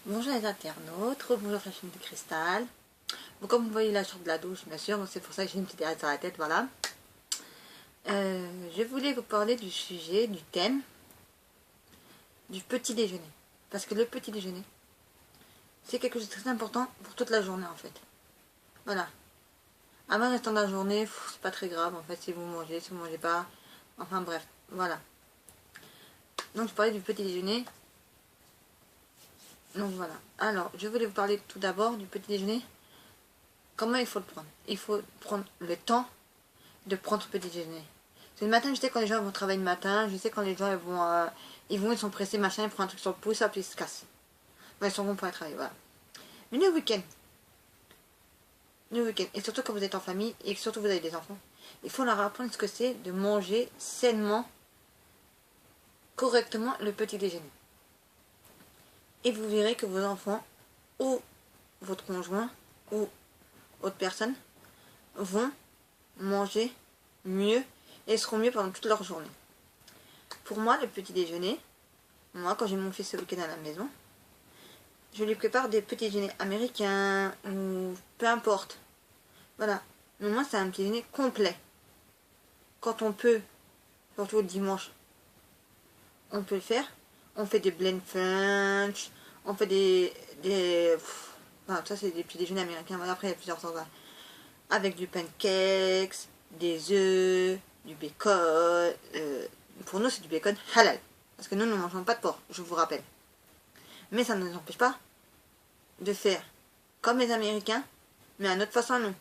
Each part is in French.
Bonjour les internautes, bonjour la chaîne de cristal. Bon, comme vous voyez là, je sors de la douche, bien sûr, donc c'est pour ça que j'ai une petite arrêt sur la tête, voilà. Je voulais vous parler du sujet, du thème, du petit déjeuner. Parce que le petit déjeuner, c'est quelque chose de très important pour toute la journée en fait. Voilà. Avant le restant de la journée, c'est pas très grave en fait si vous mangez, si vous mangez pas. Enfin bref, voilà. Donc je parlais du petit déjeuner. Donc voilà. Alors, je voulais vous parler tout d'abord du petit déjeuner. Comment il faut le prendre? Il faut prendre le temps de prendre ce petit déjeuner. C'est le matin, je sais quand les gens vont travailler le matin, je sais quand les gens ils sont pressés, machin, ils prennent un truc sur le pouce, hop, ils se cassent. Ouais, ils sont bons pour aller travailler, voilà. Mais le week-end, et surtout quand vous êtes en famille, et que surtout vous avez des enfants, il faut leur apprendre ce que c'est de manger sainement, correctement le petit déjeuner. Et vous verrez que vos enfants, ou votre conjoint, ou autre personne, vont manger mieux et seront mieux pendant toute leur journée. Pour moi, le petit déjeuner, moi, quand j'ai mon fils ce week-end à la maison, je lui prépare des petits déjeuners américains ou peu importe. Voilà. Mais moi, c'est un petit déjeuner complet. Quand on peut, surtout le dimanche, on peut le faire. On fait des blend French, on fait voilà, ça, c'est des petits déjeuners américains. Voilà, après, il y a plusieurs sortes. Avec du pancakes, des œufs, du bacon. Pour nous, c'est du bacon halal. Parce que nous ne mangeons pas de porc, je vous rappelle. Mais ça ne nous empêche pas de faire comme les Américains, mais à notre façon à nous.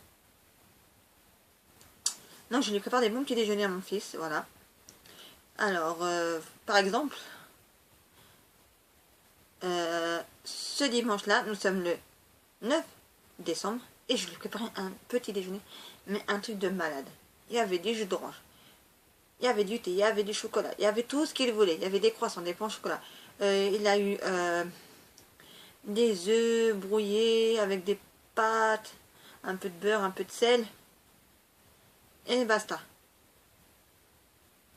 Donc je lui prépare des bons petits déjeuners à mon fils, voilà. Alors, par exemple, ce dimanche-là, nous sommes le 9 décembre, et je lui préparais un petit déjeuner, mais un truc de malade. Il y avait des jus d'orange, il y avait du thé, il y avait du chocolat, il y avait tout ce qu'il voulait. Il y avait des croissants, des pains au chocolat. Il a eu des œufs brouillés avec des pâtes, un peu de beurre, un peu de sel, et basta.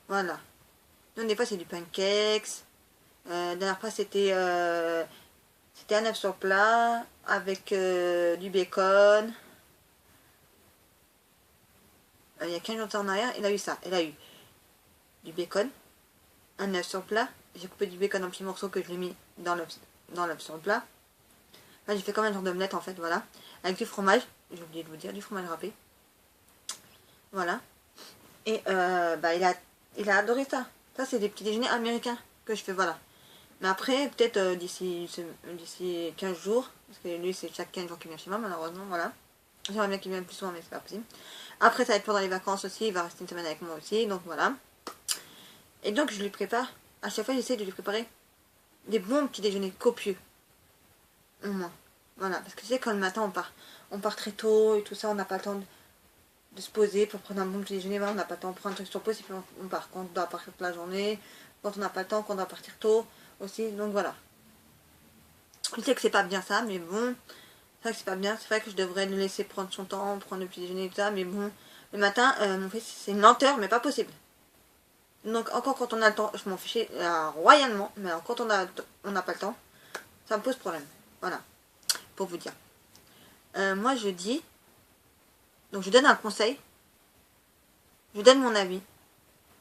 Voilà. Donc des fois c'est du pancakes. La dernière fois c'était un œuf sur plat avec du bacon. Il y a 15 jours en arrière, il a eu ça. Il a eu du bacon, un œuf sur plat. J'ai coupé du bacon en petits morceaux que je l'ai mis dans l'œuf sur le plat. Là j'ai fait comme un genre d'omelette en fait, voilà. Avec du fromage, j'ai oublié de vous dire, du fromage râpé. Voilà. Et il a adoré ça. Ça c'est des petits déjeuners américains que je fais, voilà. Mais après, peut-être d'ici 15 jours, parce que lui c'est chaque 15 jours qu'il vient chez moi malheureusement, voilà. J'aimerais bien qu'il vienne plus souvent mais c'est pas possible. Après ça va être pendant les vacances aussi, il va rester une semaine avec moi aussi, donc voilà. Et donc je lui prépare, à chaque fois j'essaie de lui préparer des bons petits déjeuners copieux. Au moins. Voilà, parce que tu sais quand le matin on part très tôt et tout ça, on n'a pas le temps de se poser pour prendre un bon petit déjeuner, voilà, on n'a pas le temps de prendre un truc sur pause et puis on part quand on doit partir toute la journée, quand on n'a pas le temps, qu'on doit partir tôt aussi, donc voilà. Je sais que c'est pas bien ça, mais bon, c'est vrai que c'est pas bien, c'est vrai que je devrais le laisser prendre son temps, prendre le petit déjeuner et tout ça, mais bon, le matin, mon fils, c'est une lenteur, mais pas possible. Donc encore quand on a le temps, je m'en fiche royalement, mais alors quand on n'a pas le temps, ça me pose problème. Voilà, pour vous dire. Moi je dis, donc je donne un conseil, je donne mon avis,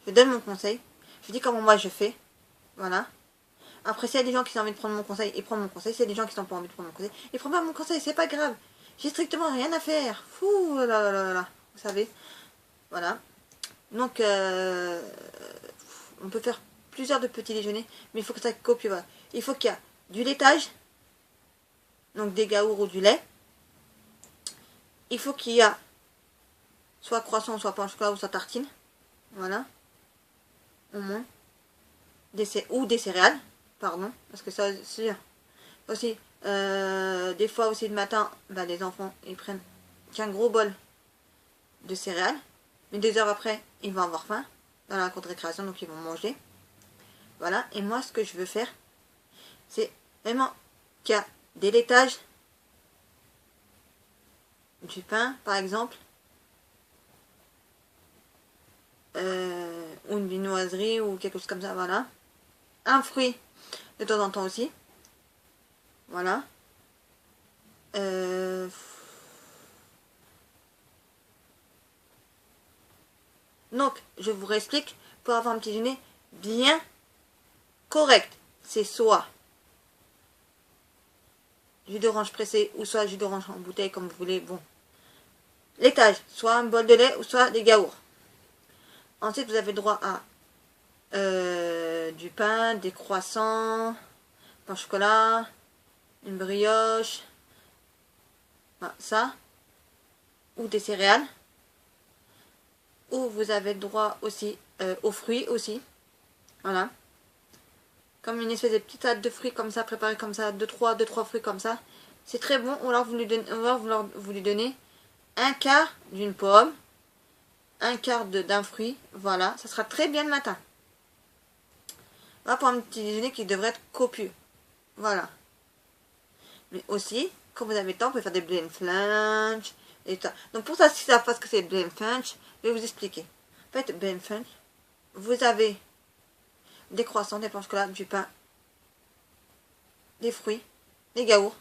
je donne mon conseil, je dis comment moi je fais, voilà. Après, s'il y a des gens qui ont envie de prendre mon conseil, ils prennent mon conseil. S'il y a des gens qui n'ont pas envie de prendre mon conseil, ils prennent pas mon conseil, c'est pas grave. J'ai strictement rien à faire. Fou là là là là. Vous savez. Voilà. Donc, on peut faire plusieurs de petits déjeuners, mais il faut que ça copie. Voilà. Il faut qu'il y ait du laitage, donc des gaours ou du lait. Il faut qu'il y ait soit croissant, soit pain au chocolat, ou soit tartine. Voilà. Au moins. Ou des céréales. Pardon. Parce que ça, c'est aussi, des fois aussi le matin, les enfants, ils prennent qu'un gros bol de céréales. Mais 2 heures après, ils vont avoir faim dans la cour de récréation, donc ils vont manger. Voilà. Et moi, ce que je veux faire, c'est vraiment qu'il y a des laitages, du pain, par exemple, ou une viennoiserie, ou quelque chose comme ça, voilà. Un fruit, de temps en temps aussi. Voilà. Donc, je vous réexplique, pour avoir un petit déjeuner bien correct, c'est soit jus d'orange pressé ou soit jus d'orange en bouteille, comme vous voulez. Bon, l'étage, soit un bol de lait ou soit des yaourts. Ensuite, vous avez droit à du pain, des croissants, pain au chocolat, une brioche, voilà, ça, ou des céréales. Ou vous avez droit aussi aux fruits aussi. Voilà. Comme une espèce de petite salade de fruits comme ça, préparée comme ça, 2-3 fruits comme ça. C'est très bon. Ou alors vous lui donnez un quart d'une pomme, un quart d'un fruit. Voilà, ça sera très bien le matin. Voilà pour un petit déjeuner qui devrait être copieux. Voilà. Mais aussi, quand vous avez le temps, vous pouvez faire des blend lunch. Et ça. Donc pour ça, si ça passe que c'est blend lunch, je vais vous expliquer. En fait, blend lunch, vous avez des croissants, des pains au chocolat, du pain, des fruits, des yaourts.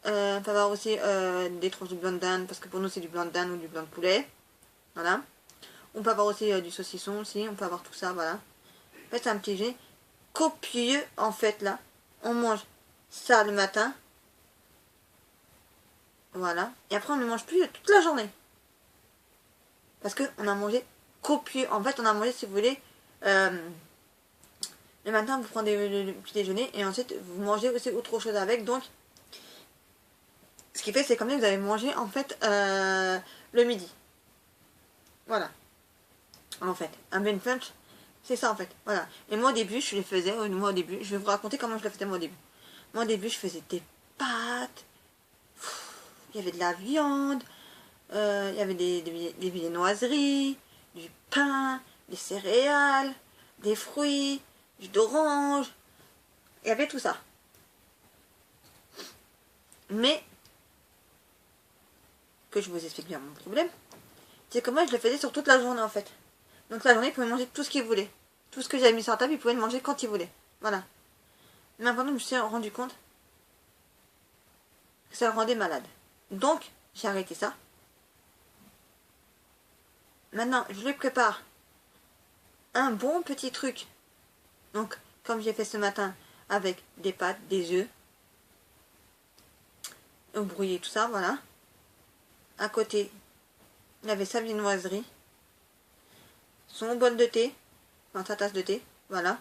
On peut avoir aussi des tranches de blanc de dinde, parce que pour nous c'est du blanc de dinde ou du blanc de poulet. Voilà. On peut avoir aussi du saucisson aussi, on peut avoir tout ça, voilà. En fait, c'est un petit déjeuner copieux, en fait, là. On mange ça le matin. Voilà. Et après, on ne mange plus toute la journée. Parce qu'on a mangé copieux. En fait, on a mangé, si vous voulez, le matin, vous prenez le petit déjeuner et ensuite, vous mangez aussi autre chose avec. Donc, ce qui fait, c'est comme si vous avez mangé, en fait, le midi. Voilà. En fait, un Ben Punch, c'est ça, en fait. Voilà. Et moi, au début, je les faisais. Moi, au début, je vais vous raconter comment je le faisais, moi, au début. Moi, au début, je faisais des pâtes. Il y avait de la viande. Il y avait des viennoiseries, du pain, des céréales, des fruits, jus d'orange. Il y avait tout ça. Mais, que je vous explique bien mon problème, c'est que moi je le faisais sur toute la journée en fait. Donc la journée, ils pouvaient manger tout ce qu'ils voulaient. Tout ce que j'avais mis sur la table, ils pouvaient le manger quand ils voulaient. Voilà. Mais maintenant, je me suis rendu compte que ça le rendait malade. Donc, j'ai arrêté ça. Maintenant, je lui prépare un bon petit truc. Donc, comme j'ai fait ce matin, avec des pâtes, des œufs, brouillé tout ça, voilà. À côté, il avait sa viennoiserie, son bol de thé, enfin sa tasse de thé, voilà.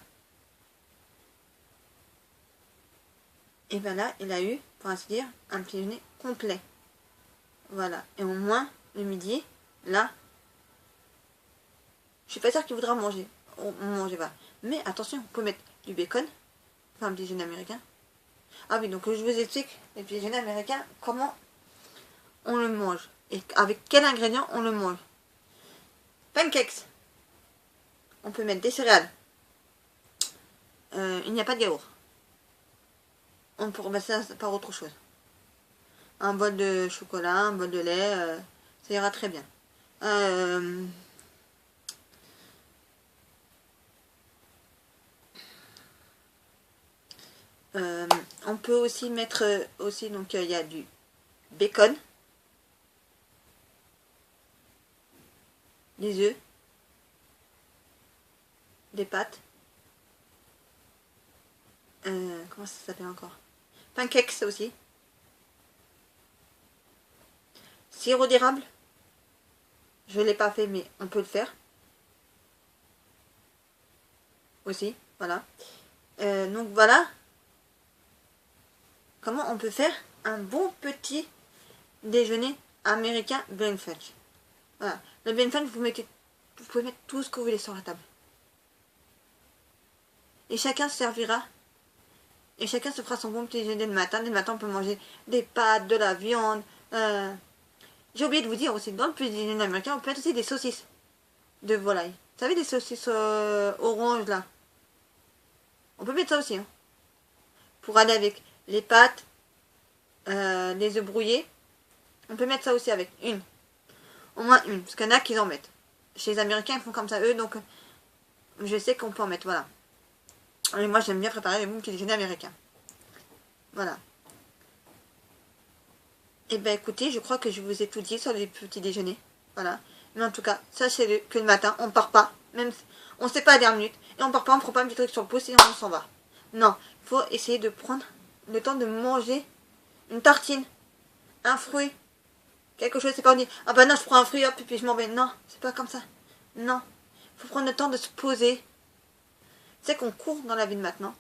Et ben là, il a eu, pour ainsi dire, un petit déjeuner complet. Voilà. Et au moins, le midi, là, je suis pas sûre qu'il voudra manger. On mangeait pas. Mais attention, on peut mettre du bacon, enfin un petit déjeuner américain. Ah oui, donc je vous explique les petits déjeuners américains, comment on le mange. Et avec quels ingrédients on le mange. Pancakes. On peut mettre des céréales. Il n'y a pas de yaourt. On peut remplacer ça par autre chose. Un bol de chocolat, un bol de lait, ça ira très bien. On peut aussi mettre aussi, donc il y a du bacon, des œufs, des pâtes, comment ça s'appelle encore, pancakes aussi, sirop d'érable, je ne l'ai pas fait mais on peut le faire aussi, voilà. Donc voilà comment on peut faire un bon petit déjeuner américain blend fudge. Voilà. Le blend fudge, vous pouvez mettre tout ce que vous voulez sur la table. Et chacun se servira. Et chacun se fera son bon petit déjeuner le matin. Le matin, on peut manger des pâtes, de la viande. J'ai oublié de vous dire aussi, dans le petit déjeuner américain, on peut mettre aussi des saucisses de volaille. Vous savez, des saucisses oranges là. On peut mettre ça aussi. Hein. Pour aller avec les pâtes, les œufs brouillés. On peut mettre ça aussi avec une. Au moins une. Parce qu'il y en a qui en mettent. Chez les Américains, ils font comme ça eux. Donc, je sais qu'on peut en mettre. Voilà. Et moi, j'aime bien préparer les bons petits déjeuners américains. Voilà. Et ben écoutez, je crois que je vous ai tout dit sur les petits déjeuners. Voilà. Mais en tout cas, sachez-le que le matin, on part pas. Même on ne sait pas à la dernière minute. Et on part pas, on prend pas un petit truc sur le pouce et on s'en va. Non, il faut essayer de prendre le temps de manger une tartine, un fruit, quelque chose. C'est pas on dit, ah bah non, je prends un fruit, hop, et puis je m'en vais. Non, c'est pas comme ça. Non. Il faut prendre le temps de se poser. C'est qu'on court dans la vie de maintenant.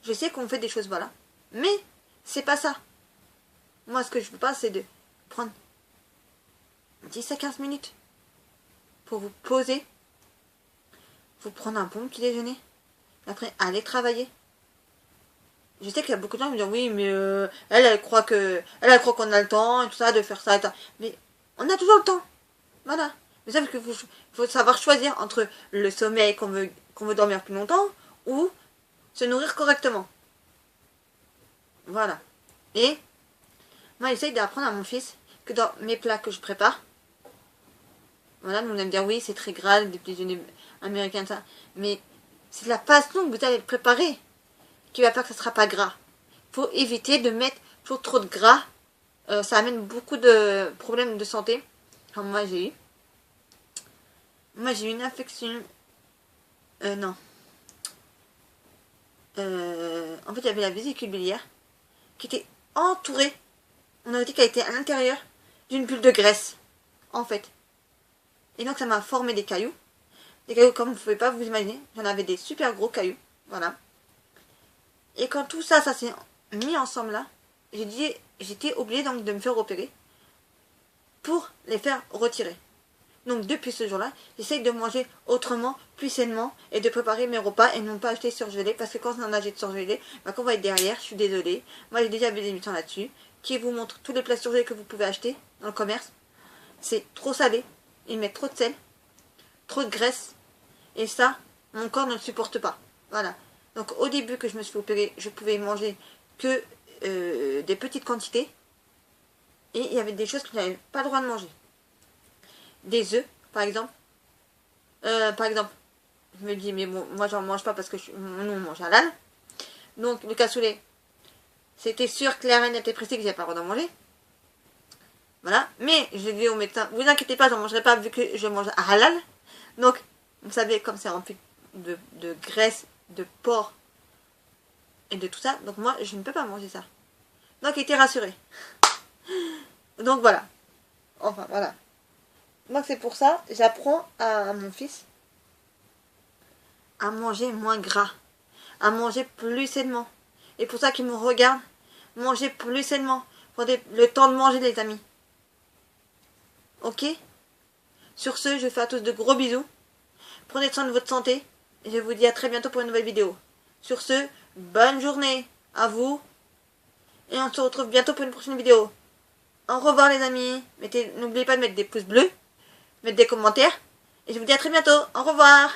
Je sais qu'on fait des choses, voilà. Mais c'est pas ça. Moi, ce que je veux pas, c'est de prendre 10 à 15 minutes pour vous poser, vous prendre un bon petit déjeuner, et après aller travailler. Je sais qu'il y a beaucoup de gens qui me disent oui, mais elle croit qu'on a le temps et tout ça de faire ça et ça. Mais on a toujours le temps. Voilà. Mais ça, parce qu'il faut savoir choisir entre le sommeil qu'on veut dormir plus longtemps ou se nourrir correctement. Voilà. Et moi, j'essaye d'apprendre à mon fils que dans mes plats que je prépare, voilà, nous on aime dire oui, c'est très gras, des déjeuners américains, ça. Mais c'est la façon que vous allez le préparer qui va faire que ça ne sera pas gras. Il faut éviter de mettre toujours trop de gras. Ça amène beaucoup de problèmes de santé. Comme moi j'ai eu. Moi j'ai eu une infection. Non. En fait, il y avait la vésicule biliaire qui était entourée. On aurait dit qu'elle était à l'intérieur d'une bulle de graisse. En fait. Et donc ça m'a formé des cailloux. Des cailloux comme vous ne pouvez pas vous imaginer. J'en avais des super gros cailloux. Voilà. Et quand tout ça, ça s'est mis ensemble là, j'étais obligée donc de me faire opérer pour les faire retirer. Donc depuis ce jour-là, j'essaye de manger autrement, plus sainement et de préparer mes repas et non pas acheter surgelé parce que quand on en achète surgelé, bah, quand on va être derrière, je suis désolée. Moi j'ai déjà vu des émissions là-dessus qui vous montrent tous les plats surgelés que vous pouvez acheter dans le commerce. C'est trop salé, ils mettent trop de sel, trop de graisse et ça, mon corps ne le supporte pas. Voilà. Donc au début que je me suis fait opérer, je pouvais manger que des petites quantités. Et il y avait des choses que je n'avais pas le droit de manger. Des œufs, par exemple. Je me dis, mais bon, moi j'en mange pas parce que nous on mange halal. Donc le cassoulet, c'était sûr, clair et net et précis que j'avais pas le droit d'en manger. Voilà. Mais je dis au médecin, vous inquiétez pas, j'en mangerai pas vu que je mange halal. Donc, vous savez, comme c'est rempli de graisse, de porc et de tout ça, donc moi je ne peux pas manger ça. Donc il était rassuré. Donc voilà. Enfin voilà. Donc c'est pour ça, j'apprends à mon fils à manger moins gras, à manger plus sainement. Et pour ça qu'il me regarde, manger plus sainement. Prenez le temps de manger les amis. Ok? Sur ce, je fais à tous de gros bisous. Prenez soin de votre santé. Et je vous dis à très bientôt pour une nouvelle vidéo. Sur ce, bonne journée à vous. Et on se retrouve bientôt pour une prochaine vidéo. Au revoir les amis. N'oubliez pas de mettre des pouces bleus, mettre des commentaires. Et je vous dis à très bientôt. Au revoir.